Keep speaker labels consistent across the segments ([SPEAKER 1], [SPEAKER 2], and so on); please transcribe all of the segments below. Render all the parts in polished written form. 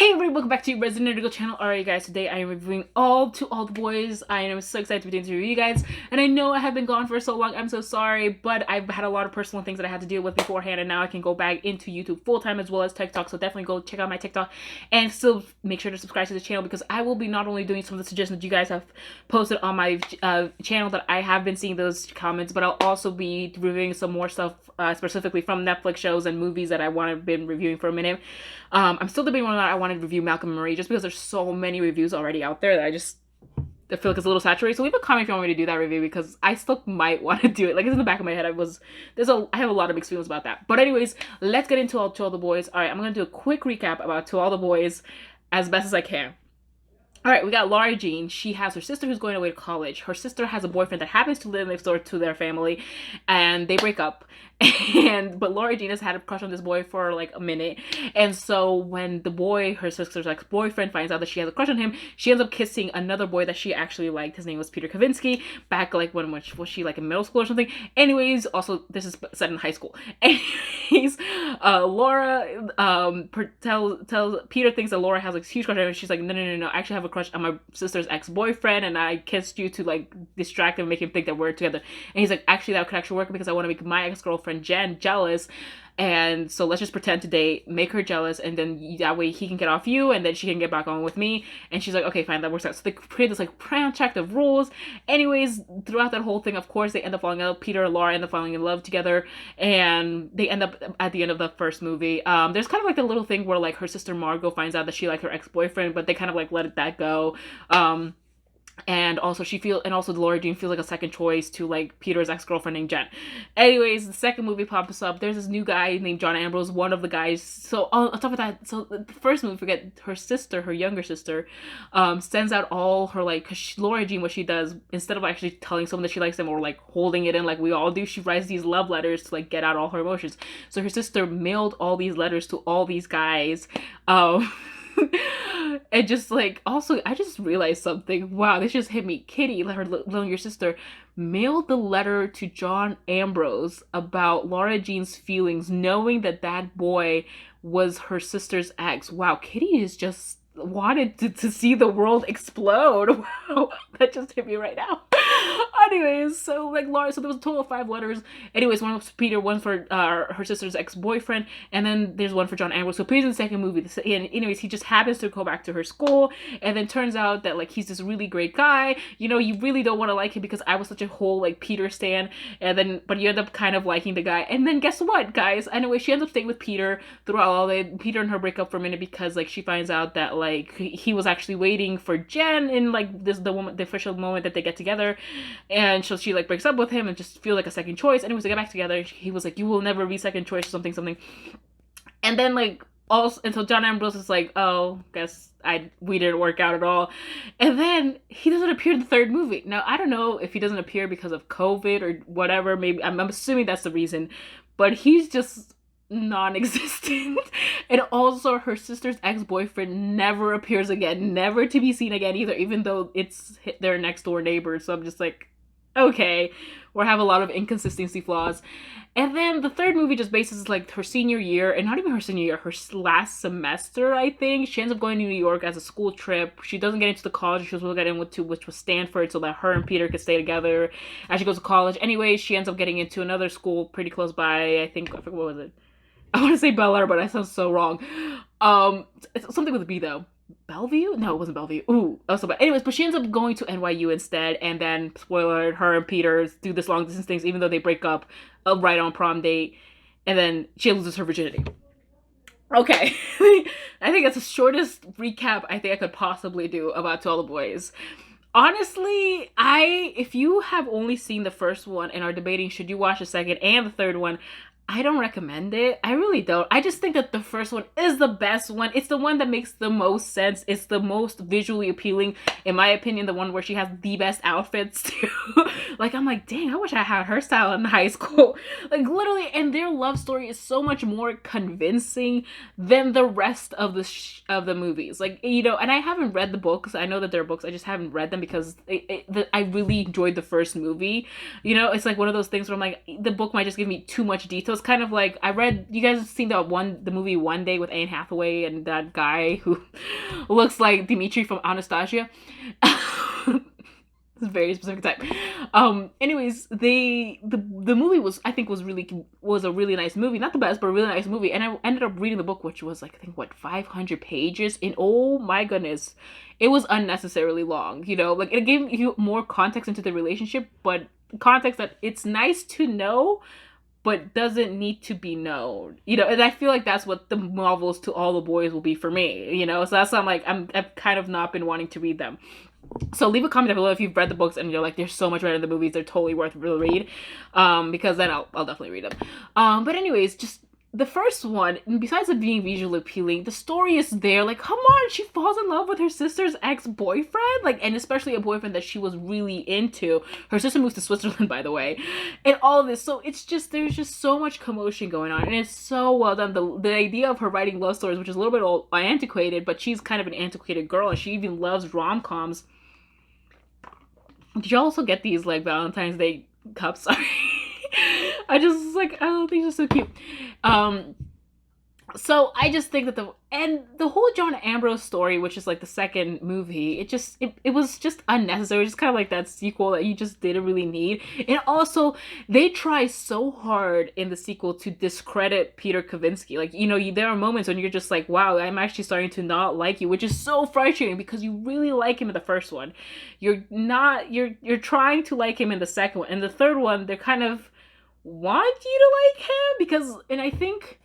[SPEAKER 1] Hey everybody, welcome back to Resident Evil channel. Alright guys, today I am reviewing all the boys. I am so excited to be doing this review, you guys. And I know I have been gone for so long, I'm so sorry, but I've had a lot of personal things that I had to deal with beforehand, and now I can go back into YouTube full-time as well as TikTok, so definitely go check out my TikTok and still make sure to subscribe to the channel, because I will be not only doing some of the suggestions that you guys have posted on my channel that I have been seeing those comments, but I'll also be reviewing some more stuff specifically from Netflix shows and movies that I want to been reviewing for a minute. I'm still debating whether or not I want to review Malcolm and Marie, just because there's so many reviews already out there that I feel like it's a little saturated. So leave a comment if you want me to do that review, because I still might want to do it. Like, it's in the back of my head. I have a lot of mixed feelings about that. But anyways, let's get into To All the Boys. All right, I'm gonna do a quick recap about To All the Boys as best as I can. All right, we got Laura Jean. She has her sister who's going away to college. Her sister has a boyfriend that happens to live next door to their family, and they break up. But Laura Jean has had a crush on this boy for like a minute, and so when the boy, her sister's ex-boyfriend, finds out that she has a crush on him, she ends up kissing another boy that she actually liked. His name was Peter Kavinsky. Back like when was she like in middle school or something? Anyways, also this is set in high school. Anyways, Laura tells Peter, thinks that Laura has like huge crush on him, and she's like, no, I actually have a crush on my sister's ex-boyfriend, and I kissed you to like distract him, make him think that we're together. And he's like, actually that could actually work, because I want to make my ex-girlfriend Jen jealous, and so let's just pretend to date, make her jealous, and then that way he can get off you, and then she can get back on with me. And she's like, okay, fine, that works out. So they create this like project of rules. Anyways, throughout that whole thing, of course, they end up falling in love. Peter and Laura end up falling in love together, and they end up at the end of the first movie. There's kind of like the little thing where like her sister Margot finds out that she liked her ex-boyfriend, but they kind of like let that go. And also Laura Jean feels like a second choice to like Peter's ex-girlfriend named Jen. Anyways, the second movie pops up. There's this new guy named John Ambrose, one of the guys. So on top of that, so the first movie, forget her sister, her younger sister, sends out all her like, cause Laura Jean, what she does, instead of actually telling someone that she likes them or like holding it in like we all do, she writes these love letters to like get out all her emotions. So her sister mailed all these letters to all these guys. And just like, also I just realized something. Wow, this just hit me. Kitty, her younger sister, mailed the letter to John Ambrose about Laura Jean's feelings, knowing that that boy was her sister's ex. Wow, Kitty is just wanted to see the world explode. Wow, that just hit me right now. Anyways, so like Laura, so there was a total of 5 letters. Anyways, one was Peter, one for her sister's ex-boyfriend, and then there's one for John Ambrose. So Peter's in the second movie. And anyways, he just happens to go back to her school, and then turns out that like he's this really great guy. You know, you really don't want to like him, because I was such a whole like Peter stan, and then but you end up kind of liking the guy. And then guess what, guys? Anyway, she ends up staying with Peter throughout all the Peter and her break up for a minute, because like she finds out that like he was actually waiting for Jen in like the official moment that they get together. And so she like breaks up with him and just feel like a second choice. Anyways, they get back together. He was like, you will never be second choice, or something. And then like also, and so John Ambrose is like, oh, guess we didn't work out at all. And then he doesn't appear in the third movie. Now I don't know if he doesn't appear because of COVID or whatever. Maybe I'm assuming that's the reason, but he's just non-existent. And also her sister's ex-boyfriend never appears again, never to be seen again either, even though it's their next door neighbor. So I'm just like, okay, we have a lot of inconsistency flaws. And then the third movie just bases like her senior year, and not even her senior year, her last semester, I think. She ends up going to New York as a school trip. She doesn't get into the college she was supposed to get into, which was Stanford, so that her and Peter could stay together as she goes to college. Anyway, she ends up getting into another school pretty close by, I forget, what was it? I want to say Bel Air, but that sounds so wrong. It's something with a B though. Bellevue? No, it wasn't Bellevue. Ooh, that was so bad. Anyways, but she ends up going to NYU instead, and then, spoiler alert, her and Peter do this long distance things, even though they break up right on prom date, and then she loses her virginity. Okay, I think that's the shortest recap I think I could possibly do about To All the Boys. Honestly, if you have only seen the first one and are debating should you watch the second and the third one, I don't recommend it. I really don't. I just think that the first one is the best one. It's the one that makes the most sense. It's the most visually appealing, in my opinion, the one where she has the best outfits too. Like, I'm like, dang, I wish I had her style in high school. Like, literally, and their love story is so much more convincing than the rest of the movies. Like, you know, and I haven't read the books. I know that there are books. I just haven't read them because I really enjoyed the first movie. You know, it's like one of those things where I'm like, the book might just give me too much details, kind of like, I read, you guys have seen the movie One Day with Anne Hathaway and that guy who looks like Dimitri from Anastasia. It's a very specific type. Anyways, the movie was, I think, was a really nice movie. Not the best, but a really nice movie. And I ended up reading the book, which was like, I think, what, 500 pages. And oh my goodness, it was unnecessarily long. You know, like, it gave you more context into the relationship, but context that it's nice to know, but doesn't need to be known, you know. And I feel like that's what the novels To All the Boys will be for me, you know. So that's why I'm like, I've kind of not been wanting to read them. So leave a comment down below if you've read the books and you're like, there's so much better in the movies, they're totally worth the read, because then I'll definitely read them. But anyways, just the first one, besides it being visually appealing, the story is there. Like, come on, she falls in love with her sister's ex-boyfriend, like, and especially a boyfriend that she was really into. Her sister moves to Switzerland, by the way, and all of this. So it's just, there's just so much commotion going on, and it's so well done. The idea of her writing love stories, which is a little bit old, antiquated, but she's kind of an antiquated girl, and she even loves rom-coms. Did you also get these, like, Valentine's Day cups? Sorry. I just, like, oh, these are so cute. So I just think that the whole John Ambrose story, which is like the second movie, it was just unnecessary. Just kind of like that sequel that you just didn't really need. And also, they try so hard in the sequel to discredit Peter Kavinsky. Like, you know, there are moments when you're just like, wow, I'm actually starting to not like you, which is so frustrating because you really like him in the first one. You're trying to like him in the second one. And the third one, they're kind of want you to like him because, and I think,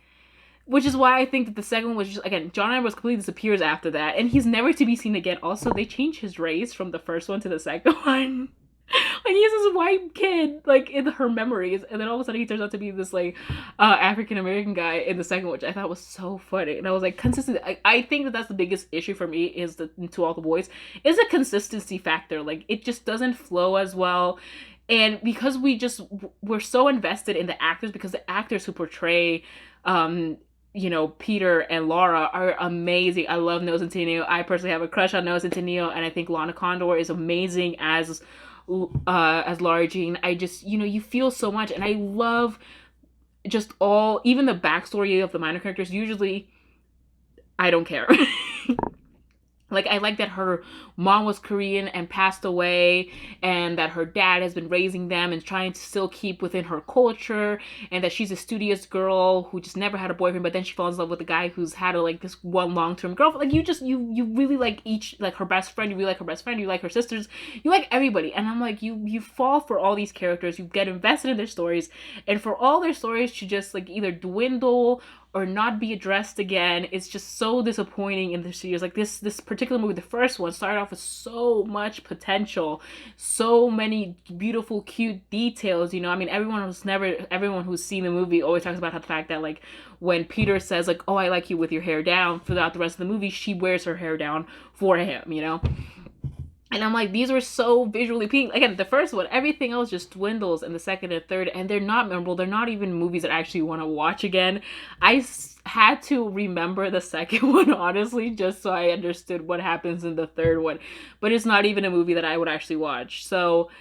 [SPEAKER 1] which is why I think that the second one was just, again, John Ambrose completely disappears after that, and he's never to be seen again. Also, they changed his race from the first one to the second one. Like, he's this white kid, like, in her memories, and then all of a sudden he turns out to be this, like, African-American guy in the second one, which I thought was so funny. And I was like, consistent. I think that that's the biggest issue for me, is To All the Boys, is a consistency factor. Like, it just doesn't flow as well. And because we're so invested in the actors, because the actors who portray, you know, Peter and Laura are amazing. I love Noah Centineo. I personally have a crush on Noah Centineo, and I think Lana Condor is amazing as Laura Jean. I just, you know, you feel so much, and I love just even the backstory of the minor characters. Usually, I don't care. Like, I like that her mom was Korean and passed away, and that her dad has been raising them and trying to still keep within her culture, and that she's a studious girl who just never had a boyfriend, but then she falls in love with a guy who's had this one long-term girlfriend. Like, you really like like her best friend, you really like her best friend, you like her sisters, you like everybody. And I'm like, you fall for all these characters, you get invested in their stories, and for all their stories to just, like, either dwindle or not be addressed again, it's just so disappointing in the series. Like, this particular movie, the first one, started off with so much potential, so many beautiful, cute details, you know. I mean, everyone who's seen the movie always talks about the fact that, like, when Peter says, like, oh, I like you with your hair down, throughout the rest of the movie, she wears her hair down for him, you know. And I'm like, these were so visually appealing. Again, the first one, everything else just dwindles in the second and third, and they're not memorable. They're not even movies that I actually want to watch again. I had to remember the second one, honestly, just so I understood what happens in the third one. But it's not even a movie that I would actually watch. So,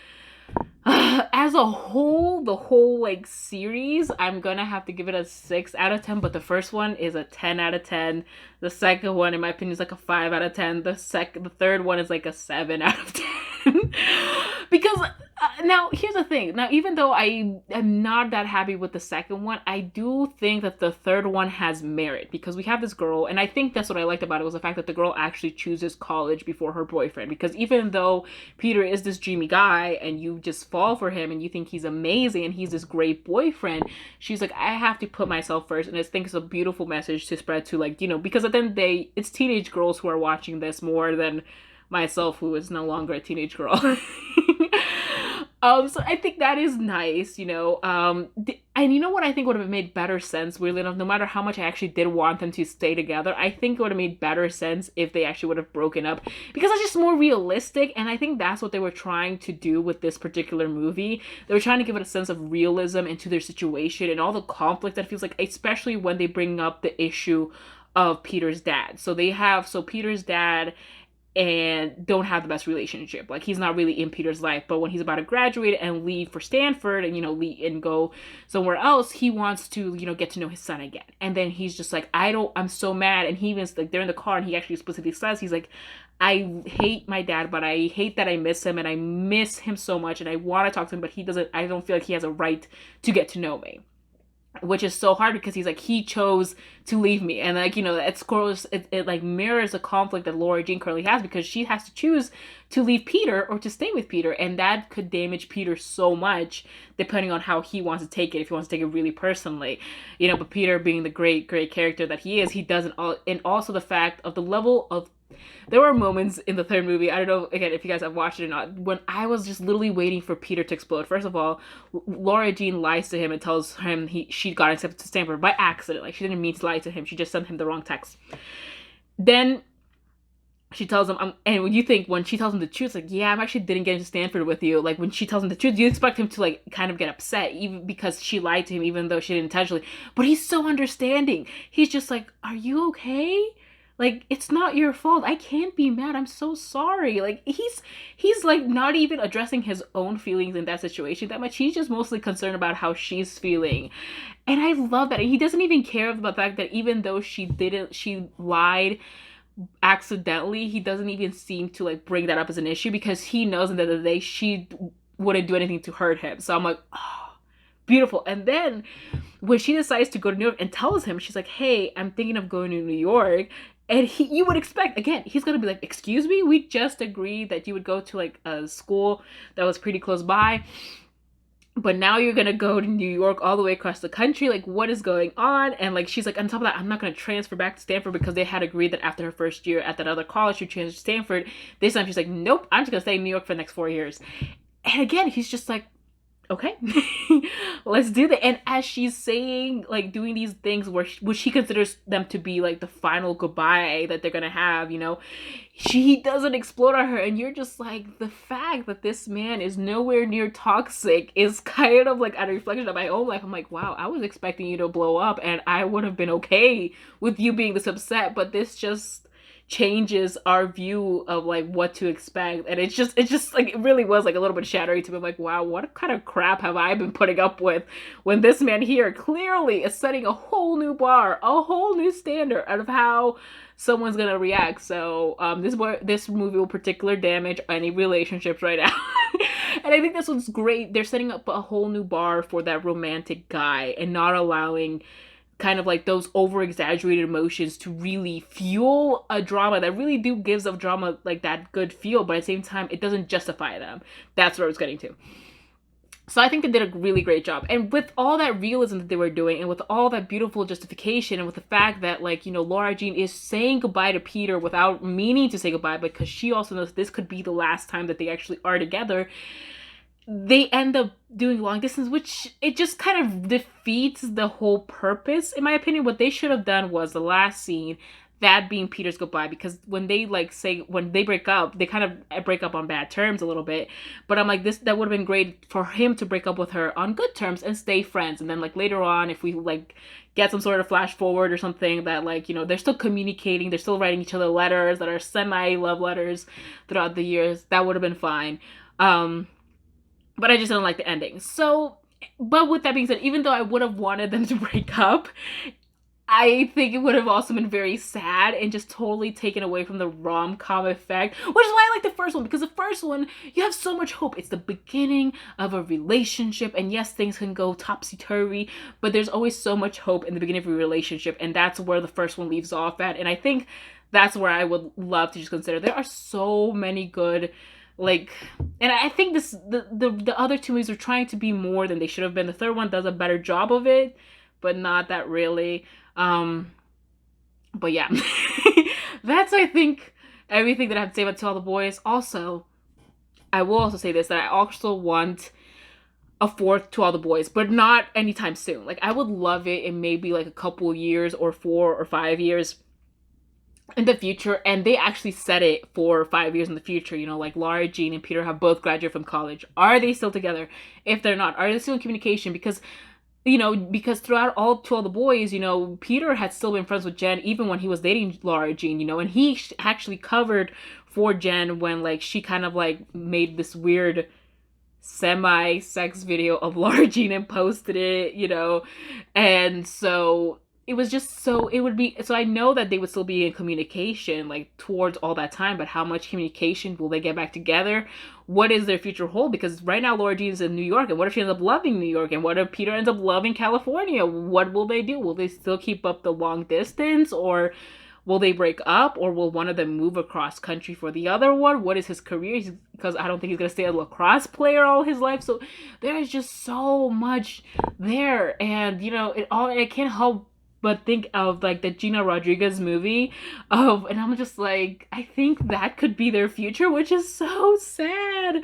[SPEAKER 1] as a whole, the whole, like, series, I'm gonna have to give it a 6 out of 10, but the first one is a 10 out of 10. The second one, in my opinion, is like a 5 out of 10. The third one is like a 7 out of 10. Because, now, here's the thing. Now, even though I am not that happy with the second one, I do think that the third one has merit, because we have this girl, and I think that's what I liked about it, was the fact that the girl actually chooses college before her boyfriend. Because even though Peter is this dreamy guy, and you just fall for him, and you think he's amazing, and he's this great boyfriend, she's like, I have to put myself first. And I think it's a beautiful message to spread to, like, you know, because at the end of the day, it's teenage girls who are watching this more than myself, who is no longer a teenage girl. So I think that is nice, you know. And you know what I think would have made better sense, weirdly enough, no matter how much I actually did want them to stay together, I think it would have made better sense if they actually would have broken up, because it's just more realistic. And I think that's what they were trying to do with this particular movie. They were trying to give it a sense of realism into their situation and all the conflict that feels like, especially when they bring up the issue of Peter's dad. So Peter's dad and don't have the best relationship. Like, he's not really in Peter's life, but when he's about to graduate and leave for Stanford and, leave and go somewhere else, he wants to, get to know his son again. And then he's just like, I'm so mad. And he even, like, they're in the car and he actually explicitly says, he's like, I hate my dad, but I hate that I miss him, and I miss him so much, and I want to talk to him, but I don't feel like he has a right to get to know me. Which is so hard because he's like, he chose to leave me. And like, it like mirrors a conflict that Laura Jean currently has, because she has to choose to leave Peter or to stay with Peter. And that could damage Peter so much depending on how he wants to take it, if he wants to take it really personally. But Peter, being the great, great character that he is, he doesn't, and also the fact of the level of, there were moments in the third movie, I don't know, again, if you guys have watched it or not, when I was just literally waiting for Peter to explode. First of all, Laura Jean lies to him and tells him she got accepted to Stanford by accident. Like, she didn't mean to lie to him. She just sent him the wrong text. Then she tells him, and when she tells him the truth, like, yeah, I actually didn't get into Stanford with you. Like, when she tells him the truth, you expect him to, like, kind of get upset, even because she lied to him, even though she didn't intentionally. But he's so understanding. He's just like, are you okay? Like, it's not your fault. I can't be mad. I'm so sorry. Like, he's like not even addressing his own feelings in that situation that much. He's just mostly concerned about how she's feeling. And I love that. He doesn't even care about the fact that even though she lied accidentally, he doesn't even seem to like bring that up as an issue, because he knows at the end of the day she wouldn't do anything to hurt him. So I'm like, oh, beautiful. And then when she decides to go to New York and tells him, she's like, hey, I'm thinking of going to New York. And you would expect, again, he's going to be like, excuse me, we just agreed that you would go to like a school that was pretty close by, but now you're going to go to New York all the way across the country. Like, what is going on? And like, she's like, on top of that, I'm not going to transfer back to Stanford, because they had agreed that after her first year at that other college, she'd transfer to Stanford. This time she's like, nope, I'm just going to stay in New York for the next 4 years. And again, he's just like, okay, let's do that. And as she's saying, like, doing these things which she considers them to be like the final goodbye that they're gonna have, he doesn't explode on her. And you're just like, the fact that this man is nowhere near toxic is kind of like a reflection of my own life. I'm like, wow, I was expecting you to blow up and I would have been okay with you being this upset, but this just changes our view of like what to expect. And it's just like, it really was like a little bit shattering to me. I'm like, wow, what kind of crap have I been putting up with, when this man here clearly is setting a whole new bar, a whole new standard of how someone's gonna react. So this movie will particularly damage any relationships right now. And I think this one's great. They're setting up a whole new bar for that romantic guy and not allowing kind of like those over-exaggerated emotions to really fuel a drama that really gives a drama like that good feel, but at the same time, it doesn't justify them. That's what I was getting to. So I think they did a really great job. And with all that realism that they were doing, and with all that beautiful justification, and with the fact that, like, Laura Jean is saying goodbye to Peter without meaning to say goodbye, because she also knows this could be the last time that they actually are together, they end up doing long distance, which it just kind of defeats the whole purpose, in my opinion. What they should have done was the last scene, that being Peter's goodbye, because when they when they break up, they kind of break up on bad terms a little bit. But I'm like, that would have been great for him to break up with her on good terms and stay friends. And then like later on, if we like get some sort of flash forward or something that like, they're still communicating, they're still writing each other letters that are semi-love letters throughout the years, that would have been fine. But I just didn't like the ending. So, but with that being said, even though I would have wanted them to break up, I think it would have also been very sad and just totally taken away from the rom-com effect, which is why I like the first one, because the first one, you have so much hope. It's the beginning of a relationship, and yes, things can go topsy-turvy, but there's always so much hope in the beginning of a relationship, and that's where the first one leaves off at. And I think that's where I would love to just consider. There are so many good, like, and I think the other two movies are trying to be more than they should have been. The third one does a better job of it, but not that really. But yeah, that's, I think, everything that I have to say about To All the Boys. Also, I will also say this, that I also want a fourth To All the Boys, but not anytime soon. Like, I would love it in maybe like a couple years or 4 or 5 years in the future, and they actually set it for 5 years in the future. Like Laura Jean and Peter have both graduated from college. Are they still together? If they're not, are they still in communication? Because because throughout all the boys, Peter had still been friends with Jen even when he was dating Laura Jean, and he actually covered for Jen when like she kind of like made this weird semi-sex video of Laura Jean and posted it, and so it was just so it would be so I know that they would still be in communication like towards all that time, but how much communication will they get back together? What is their future hold? Because right now Laura Jean's in New York, and what if she ends up loving New York, and what if Peter ends up loving California? What will they do? Will they still keep up the long distance, or will they break up, or will one of them move across country for the other one? What is his career? Because I don't think he's gonna stay a lacrosse player all his life. So there is just so much there, and I can't help but think of like the Gina Rodriguez movie and I'm just like, I think that could be their future, which is so sad.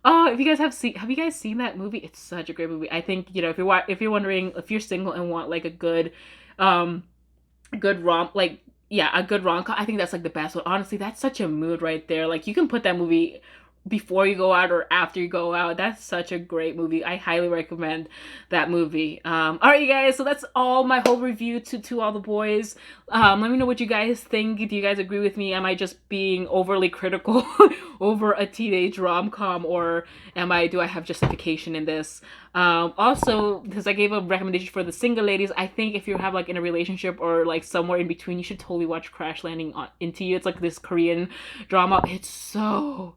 [SPEAKER 1] If you guys have you guys seen that movie? It's such a great movie. I think if you're wondering if you're single and want like a good good rom like yeah, a good rom-com, I think that's like the best one. Honestly, that's such a mood right there. Like you can put that movie before you go out or after you go out. That's such a great movie. I highly recommend that movie. All right, you guys. So that's all my whole review to all the boys. Let me know what you guys think. Do you guys agree with me? Am I just being overly critical over a teenage rom-com, or do I have justification in this? Also, because I gave a recommendation for the single ladies, I think if you have like in a relationship or like somewhere in between, you should totally watch Crash Landing Into You. It's like this Korean drama. It's so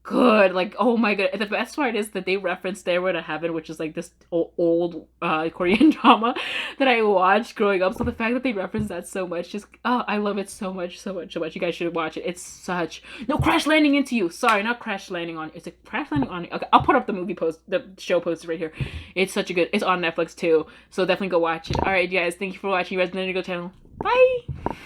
[SPEAKER 1] good. Like, oh my god. The best part is that they reference Stairway to Heaven, which is like this old Korean drama that I watched growing up. So the fact that they reference that so much, I love it so much, so much, so much. You guys should watch it. It's such Crash Landing Into You. Sorry, not Crash Landing on. It's a Crash Landing on. Okay, I'll put up the show poster right here. It's such a good. It's on Netflix too, so definitely go watch it. All right, you guys. Thank you for watching. You guys, Go channel. Bye.